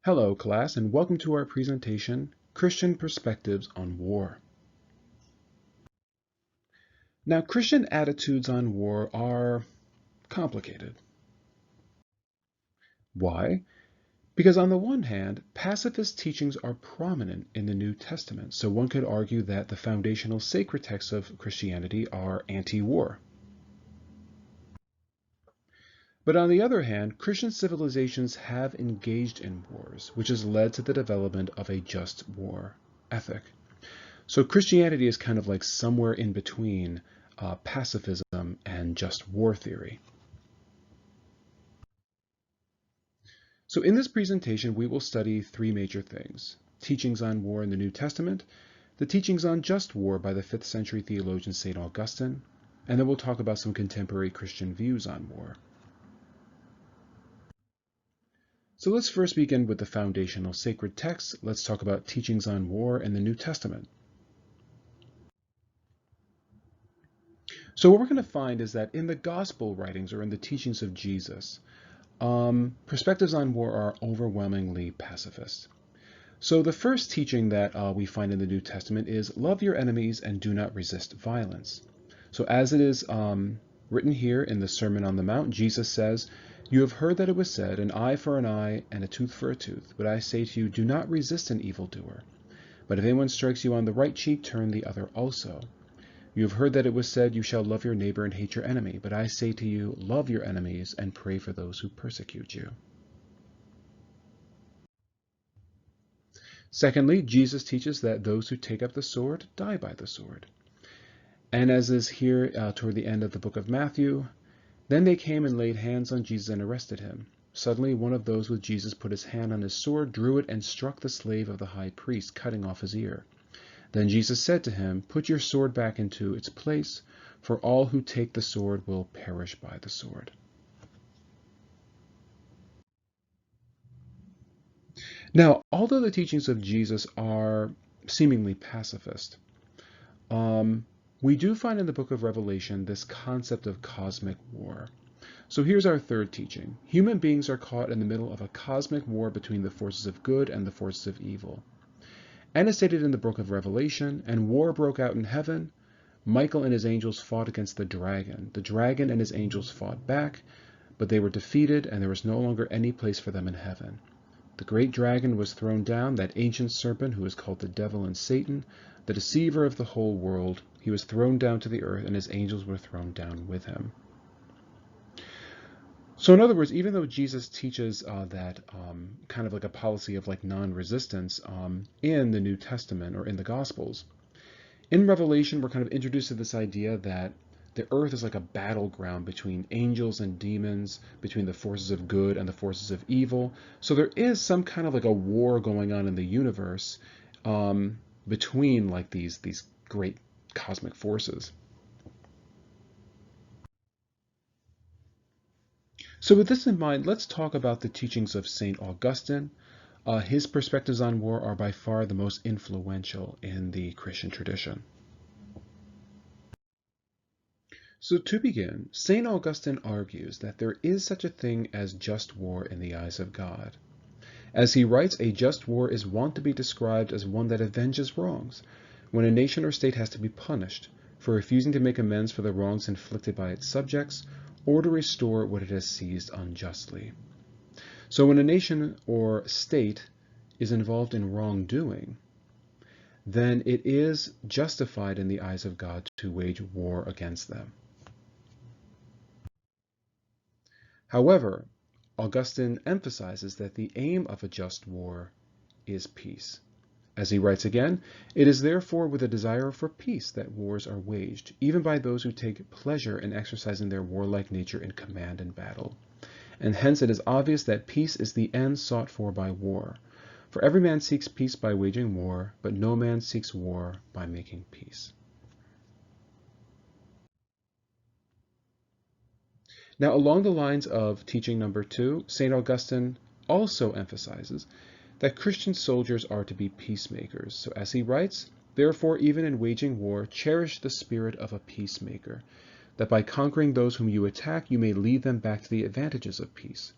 Hello, class, and welcome to our presentation, Christian Perspectives on War. Now, Christian attitudes on war are complicated. Why? Because on the one hand, pacifist teachings are prominent in the New Testament, so one could argue that the foundational sacred texts of Christianity are anti-war. But on the other hand, Christian civilizations have engaged in wars, which has led to the development of a just war ethic. So Christianity is kind of like somewhere in between pacifism and just war theory. So in this presentation, we will study three major things: teachings on war in the New Testament, the teachings on just war by the 5th century theologian St. Augustine, and then we'll talk about some contemporary Christian views on war. So let's first begin with the foundational sacred texts. Let's talk about teachings on war in the New Testament. So what we're going to find is that in the gospel writings or in the teachings of Jesus, perspectives on war are overwhelmingly pacifist. So the first teaching that we find in the New Testament is love your enemies and do not resist violence. So as it is written here in the Sermon on the Mount, Jesus says, "You have heard that it was said, an eye for an eye and a tooth for a tooth. But I say to you, do not resist an evildoer. But if anyone strikes you on the right cheek, turn the other also. You have heard that it was said, you shall love your neighbor and hate your enemy. But I say to you, love your enemies and pray for those who persecute you." Secondly, Jesus teaches that those who take up the sword die by the sword. And as is here toward the end of the book of Matthew, then they came and laid hands on Jesus and arrested him. Suddenly one of those with Jesus put his hand on his sword, drew it, and struck the slave of the high priest, cutting off his ear. Then Jesus said to him, "Put your sword back into its place, for all who take the sword will perish by the sword." Now, although the teachings of Jesus are seemingly pacifist, we do find in the book of Revelation this concept of cosmic war. So here's our third teaching. Human beings are caught in the middle of a cosmic war between the forces of good and the forces of evil. And as stated in the book of Revelation, and war broke out in heaven. Michael and his angels fought against the dragon. The dragon and his angels fought back, but they were defeated, and there was no longer any place for them in heaven. The great dragon was thrown down, that ancient serpent who is called the devil and Satan, the deceiver of the whole world. He was thrown down to the earth, and his angels were thrown down with him. So in other words, even though Jesus teaches that kind of like a policy of like non-resistance in the New Testament or in the Gospels, in Revelation we're kind of introduced to this idea that the earth is like a battleground between angels and demons, between the forces of good and the forces of evil. So there is some kind of like a war going on in the universe between like these great cosmic forces. So with this in mind, let's talk about the teachings of St. Augustine. His perspectives on war are by far the most influential in the Christian tradition. So to begin, St. Augustine argues that there is such a thing as just war in the eyes of God. As he writes, a just war is wont to be described as one that avenges wrongs, when a nation or state has to be punished for refusing to make amends for the wrongs inflicted by its subjects, or to restore what it has seized unjustly. So when a nation or state is involved in wrongdoing, then it is justified in the eyes of God to wage war against them. However, Augustine emphasizes that the aim of a just war is peace. As he writes again, "It is therefore with a desire for peace that wars are waged, even by those who take pleasure in exercising their warlike nature in command and battle. And hence it is obvious that peace is the end sought for by war. For every man seeks peace by waging war, but no man seeks war by making peace." Now, along the lines of teaching number 2, St. Augustine also emphasizes that Christian soldiers are to be peacemakers. So as he writes, "Therefore, even in waging war, cherish the spirit of a peacemaker, that by conquering those whom you attack, you may lead them back to the advantages of peace.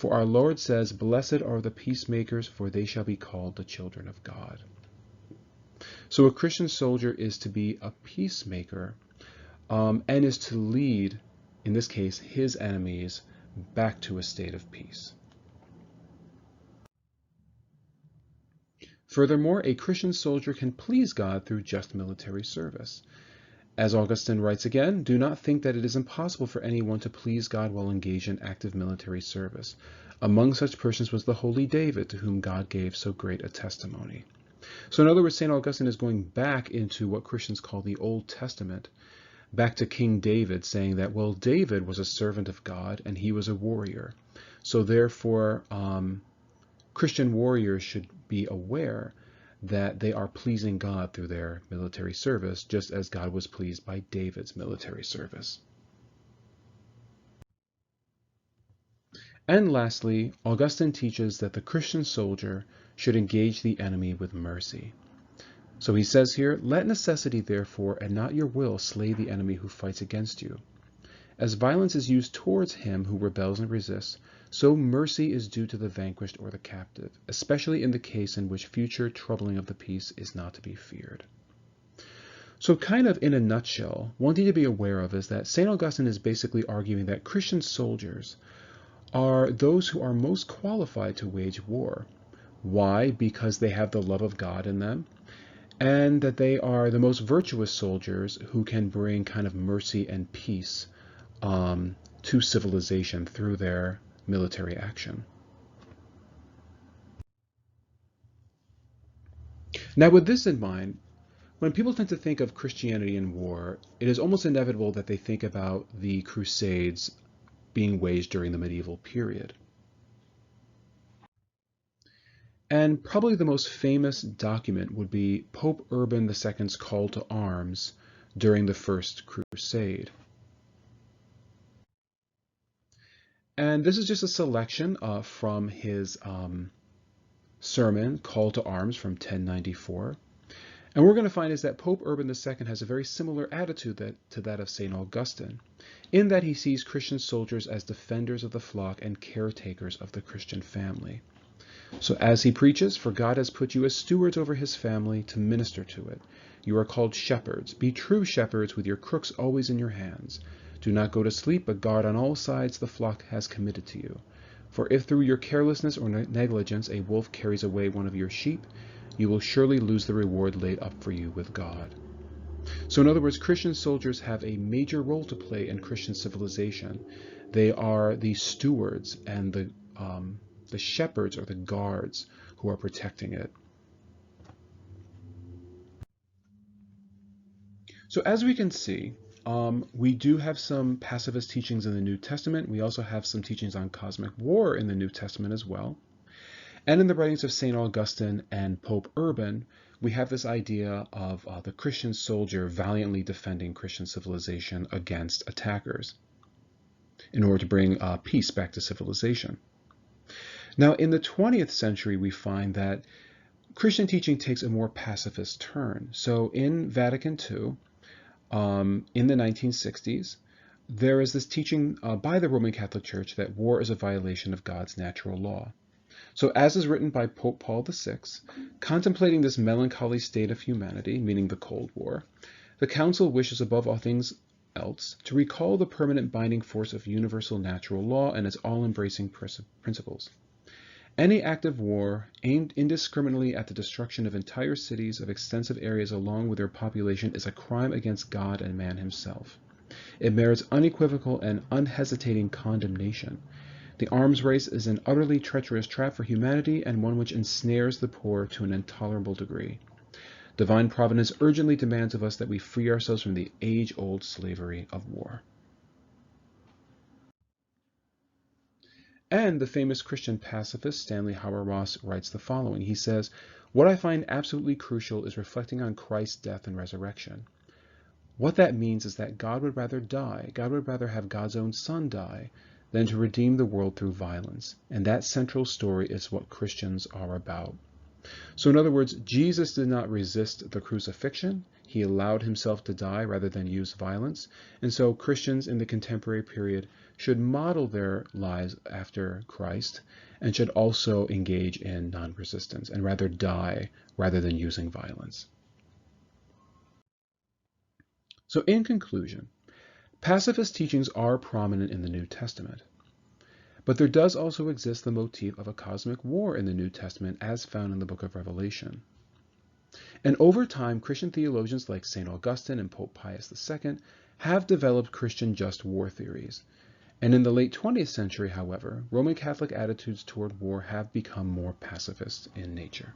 For our Lord says, "Blessed are the peacemakers, for they shall be called the children of God." So a Christian soldier is to be a peacemaker, and is to lead, in this case, his enemies back to a state of peace. Furthermore, a Christian soldier can please God through just military service. As Augustine writes again, "Do not think that it is impossible for anyone to please God while engaged in active military service. Among such persons was the holy David, to whom God gave so great a testimony." So in other words, St. Augustine is going back into what Christians call the Old Testament, back to King David, saying that, well, David was a servant of God and he was a warrior. So therefore, Christian warriors should be aware that they are pleasing God through their military service, just as God was pleased by David's military service. And lastly, Augustine teaches that the Christian soldier should engage the enemy with mercy. So he says here, "Let necessity, therefore, and not your will, slay the enemy who fights against you. As violence is used towards him who rebels and resists, so mercy is due to the vanquished or the captive, especially in the case in which future troubling of the peace is not to be feared." So kind of in a nutshell, one thing to be aware of is that St. Augustine is basically arguing that Christian soldiers are those who are most qualified to wage war. Why? Because they have the love of God in them, and that they are the most virtuous soldiers who can bring kind of mercy and peace to civilization through their military action. Now, with this in mind, when people tend to think of Christianity and war, it is almost inevitable that they think about the Crusades being waged during the medieval period. And probably the most famous document would be Pope Urban II's call to arms during the First Crusade. And this is just a selection from his sermon, Call to Arms, from 1094. And what we're going to find is that Pope Urban II has a very similar attitude to that of St. Augustine, in that he sees Christian soldiers as defenders of the flock and caretakers of the Christian family. So as he preaches, "For God has put you as stewards over his family to minister to it. You are called shepherds. Be true shepherds with your crooks always in your hands. Do not go to sleep, but guard on all sides the flock has committed to you. For if through your carelessness or negligence a wolf carries away one of your sheep, you will surely lose the reward laid up for you with God." So in other words, Christian soldiers have a major role to play in Christian civilization. They are the stewards and the shepherds or the guards who are protecting it. So as we can see, we do have some pacifist teachings in the New Testament. We also have some teachings on cosmic war in the New Testament as well. And in the writings of St. Augustine and Pope Urban, we have this idea of the Christian soldier valiantly defending Christian civilization against attackers in order to bring peace back to civilization. Now, in the 20th century, we find that Christian teaching takes a more pacifist turn. So in Vatican II, in the 1960s, there is this teaching by the Roman Catholic Church that war is a violation of God's natural law. So as is written by Pope Paul VI, contemplating this melancholy state of humanity, meaning the Cold War, the Council wishes above all things else to recall the permanent binding force of universal natural law and its all-embracing principles. Any act of war aimed indiscriminately at the destruction of entire cities of extensive areas along with their population is a crime against God and man himself. It merits unequivocal and unhesitating condemnation. The arms race is an utterly treacherous trap for humanity and one which ensnares the poor to an intolerable degree. Divine Providence urgently demands of us that we free ourselves from the age-old slavery of war. And the famous Christian pacifist Stanley Hauerwas writes the following. He says, "What I find absolutely crucial is reflecting on Christ's death and resurrection. What that means is that God would rather die, God would rather have God's own Son die, than to redeem the world through violence. And that central story is what Christians are about." So in other words, Jesus did not resist the crucifixion. He allowed himself to die rather than use violence. And so Christians in the contemporary period should model their lives after Christ and should also engage in non-resistance and rather die rather than using violence. So in conclusion, pacifist teachings are prominent in the New Testament. But there does also exist the motif of a cosmic war in the New Testament as found in the book of Revelation. And over time, Christian theologians like St. Augustine and Pope Pius II have developed Christian just war theories. And in the late 20th century, however, Roman Catholic attitudes toward war have become more pacifist in nature.